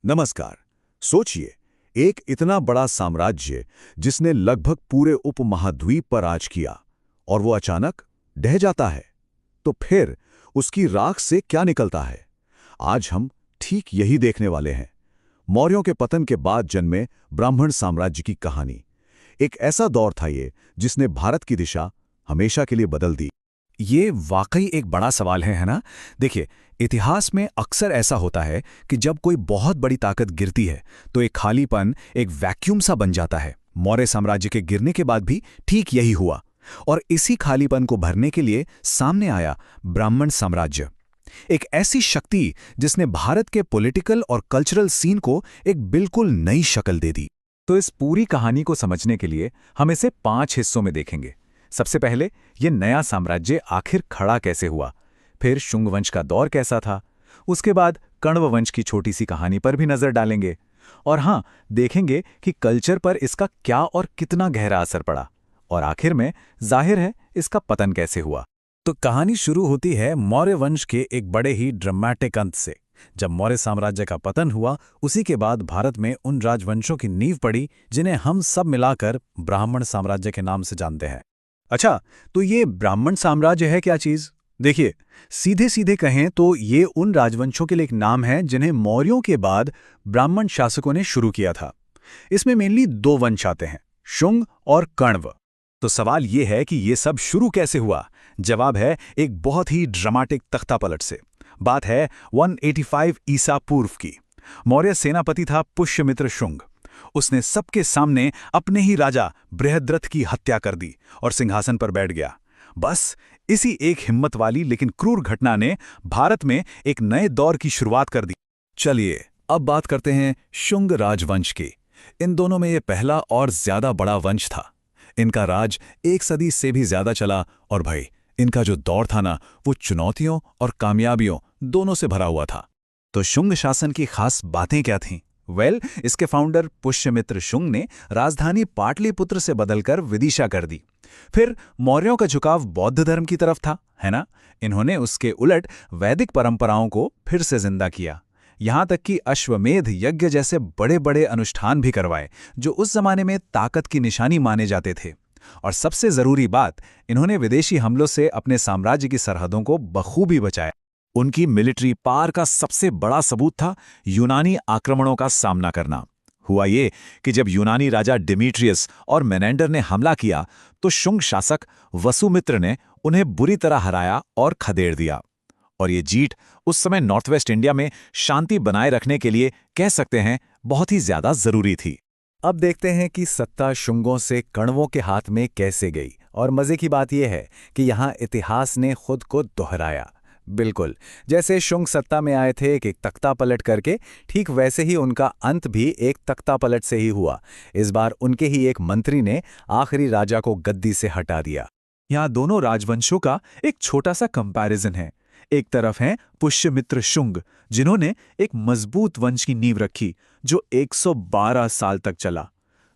नमस्कार। सोचिए, एक इतना बड़ा साम्राज्य जिसने लगभग पूरे उपमहाद्वीप पर राज किया और वो अचानक ढह जाता है। तो फिर उसकी राख से क्या निकलता है? आज हम ठीक यही देखने वाले हैं। मौर्यों के पतन के बाद जन्मे ब्राह्मण साम्राज्य की कहानी। एक ऐसा दौर था ये जिसने भारत की दिशा हमेशा के लिए बदल दी। ये वाकई एक बड़ा सवाल है ना? देखिए, इतिहास में अक्सर ऐसा होता है कि जब कोई बहुत बड़ी ताकत गिरती है तो एक खालीपन, एक वैक्यूम सा बन जाता है। मौर्य साम्राज्य के गिरने के बाद भी ठीक यही हुआ और इसी खालीपन को भरने के लिए सामने आया ब्राह्मण साम्राज्य। एक ऐसी शक्ति जिसने भारत के पॉलिटिकल और कल्चरल सीन को एक बिल्कुल नई शक्ल दे दी। तो इस पूरी कहानी को समझने के लिए हम इसे 5 हिस्सों में देखेंगे। सबसे पहले, ये नया साम्राज्य आखिर खड़ा कैसे हुआ, फिर शुंग वंश का दौर कैसा था, उसके बाद कण्व वंश की छोटी सी कहानी पर भी नजर डालेंगे और हाँ, देखेंगे कि कल्चर पर इसका क्या और कितना गहरा असर पड़ा और आखिर में जाहिर है इसका पतन कैसे हुआ। तो कहानी शुरू होती है मौर्य वंश के एक बड़े ही ड्रामेटिक अंत से। जब मौर्य साम्राज्य का पतन हुआ, उसी के बाद भारत में उन राजवंशों की नींव पड़ी जिन्हें हम सब मिलाकर ब्राह्मण साम्राज्य के नाम से जानते हैं। अच्छा, तो ये ब्राह्मण साम्राज्य है क्या चीज? देखिए, सीधे सीधे कहें तो ये उन राजवंशों के लिए एक नाम है जिन्हें मौर्यों के बाद ब्राह्मण शासकों ने शुरू किया था। इसमें मेनली 2 वंश आते हैं, शुंग और कण्व। तो सवाल ये है कि ये सब शुरू कैसे हुआ? जवाब है एक बहुत ही ड्रामेटिक तख्तापलट से। बात है 185 ईसा पूर्व की। मौर्य सेनापति था पुष्यमित्र शुंग। उसने सबके सामने अपने ही राजा बृहद्रथ की हत्या कर दी और सिंहासन पर बैठ गया। बस इसी एक हिम्मत वाली लेकिन क्रूर घटना ने भारत में एक नए दौर की शुरुआत कर दी। चलिए, अब बात करते हैं शुंग राजवंश की। इन दोनों में यह पहला और ज्यादा बड़ा वंश था। इनका राज 1 सदी से भी ज्यादा चला और भाई, इनका जो दौर था ना, वो चुनौतियों और कामयाबियों दोनों से भरा हुआ था। तो शुंग शासन की खास बातें क्या थीं? इसके फाउंडर पुष्यमित्र शुंग ने राजधानी पाटलिपुत्र से बदलकर विदिशा कर दी। फिर मौर्यों का झुकाव बौद्ध धर्म की तरफ था, है ना? इन्होंने उसके उलट वैदिक परंपराओं को फिर से जिंदा किया। यहां तक कि अश्वमेध यज्ञ जैसे बड़े बड़े अनुष्ठान भी करवाए, जो उस जमाने में ताकत की निशानी माने जाते थे। और सबसे जरूरी बात, इन्होंने विदेशी हमलों से अपने साम्राज्य की सरहदों को बखूबी बचाया। उनकी मिलिट्री पावर का सबसे बड़ा सबूत था यूनानी आक्रमणों का सामना करना। हुआ ये कि जब यूनानी राजा डिमीट्रियस और मेनेंडर ने हमला किया तो शुंग शासक वसुमित्र ने उन्हें बुरी तरह हराया और खदेड़ दिया। और ये जीत उस समय नॉर्थ वेस्ट इंडिया में शांति बनाए रखने के लिए कह सकते हैं बहुत ही ज्यादा जरूरी थी। अब देखते हैं कि सत्ता शुंगों से कण्वों के हाथ में कैसे गई। और मजे की बात यह है कि यहाँ इतिहास ने खुद को दोहराया। बिल्कुल जैसे शुंग सत्ता में आए थे एक तख्ता पलट करके, ठीक वैसे ही उनका अंत भी एक तख्ता पलट से ही हुआ। इस बार उनके ही एक मंत्री ने आखिरी राजा को गद्दी से हटा दिया। यहाँ दोनों राजवंशों का एक छोटा सा कंपैरिजन है। एक तरफ हैं पुष्यमित्र शुंग, जिन्होंने एक मजबूत वंश की नींव रखी जो 112 साल तक चला।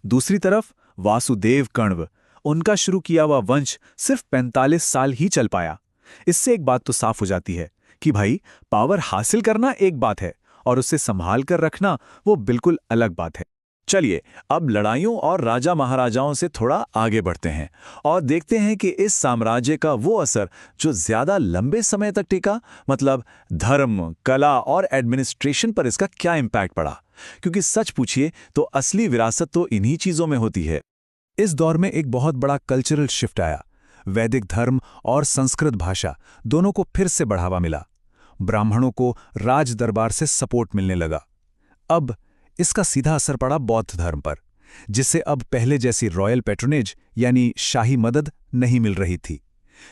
दूसरी तरफ वासुदेव कण्व, उनका शुरू किया हुआ वंश सिर्फ 45 साल ही चल पाया। इससे एक बात तो साफ हो जाती है कि भाई, पावर हासिल करना एक बात है और उसे संभाल कर रखना वो बिल्कुल अलग बात है। चलिए, अब लड़ाइयों और राजा महाराजाओं से थोड़ा आगे बढ़ते हैं और देखते हैं कि इस साम्राज्य का वो असर जो ज्यादा लंबे समय तक टिका, मतलब धर्म, कला और एडमिनिस्ट्रेशन पर इसका क्या इम्पैक्ट पड़ा। क्योंकि सच पूछिए तो असली विरासत तो इन्हीं चीजों में होती है। इस दौर में एक बहुत बड़ा कल्चरल शिफ्ट आया। वैदिक धर्म और संस्कृत भाषा दोनों को फिर से बढ़ावा मिला। ब्राह्मणों को राज दरबार से सपोर्ट मिलने लगा। अब इसका सीधा असर पड़ा बौद्ध धर्म पर, जिससे अब पहले जैसी रॉयल पैट्रोनेज यानी शाही मदद नहीं मिल रही थी।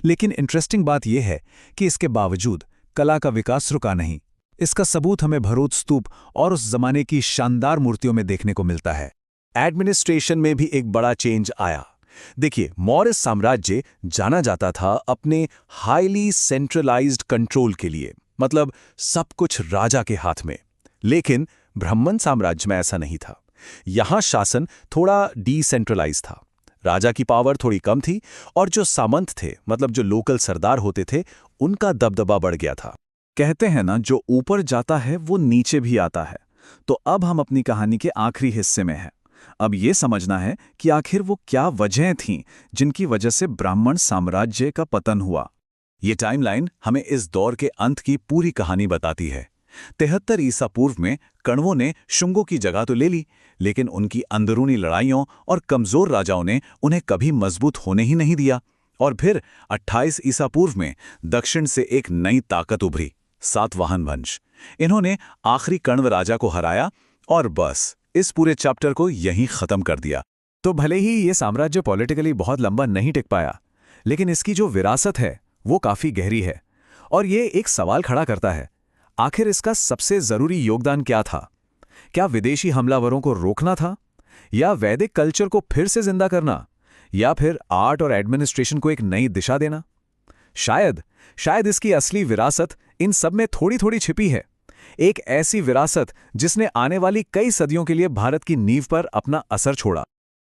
लेकिन इंटरेस्टिंग बात यह है कि इसके बावजूद कला का विकास रुका नहीं। इसका सबूत हमें भरूच स्तूप और उस जमाने की शानदार मूर्तियों में देखने को मिलता है। एडमिनिस्ट्रेशन में भी एक बड़ा चेंज आया। देखिए, मौर्य साम्राज्य जाना जाता था अपने हाईली सेंट्रलाइज्ड कंट्रोल के लिए, मतलब सब कुछ राजा के हाथ में। लेकिन ब्राह्मण साम्राज्य में ऐसा नहीं था। यहां शासन थोड़ा डिसेंट्रलाइज था। राजा की पावर थोड़ी कम थी और जो सामंत थे, मतलब जो लोकल सरदार होते थे, उनका दबदबा बढ़ गया था। कहते हैं ना, जो ऊपर जाता है वो नीचे भी आता है। तो अब हम अपनी कहानी के आखिरी हिस्से में हैं। अब ये समझना है कि आखिर वो क्या वजहें थीं जिनकी वजह से ब्राह्मण साम्राज्य का पतन हुआ। ये टाइमलाइन हमें इस दौर के अंत की पूरी कहानी बताती है। 73 ईसा पूर्व में कण्वों ने शुंगों की जगह तो ले ली, लेकिन उनकी अंदरूनी लड़ाइयों और कमजोर राजाओं ने उन्हें कभी मजबूत होने ही नहीं दिया। और फिर 28 ईसा पूर्व में दक्षिण से एक नई ताकत उभरी, सातवाहन वंश। इन्होंने आखिरी कण्व राजा को हराया और बस इस पूरे चैप्टर को यहीं खत्म कर दिया। तो भले ही ये साम्राज्य पॉलिटिकली बहुत लंबा नहीं टिक पाया, लेकिन इसकी जो विरासत है वो काफी गहरी है। और ये एक सवाल खड़ा करता है, आखिर इसका सबसे जरूरी योगदान क्या था? क्या विदेशी हमलावरों को रोकना था, या वैदिक कल्चर को फिर से जिंदा करना, या फिर आर्ट और एडमिनिस्ट्रेशन को एक नई दिशा देना? शायद इसकी असली विरासत इन सब में थोड़ी थोड़ी छिपी है। एक ऐसी विरासत जिसने आने वाली कई सदियों के लिए भारत की नींव पर अपना असर छोड़ा।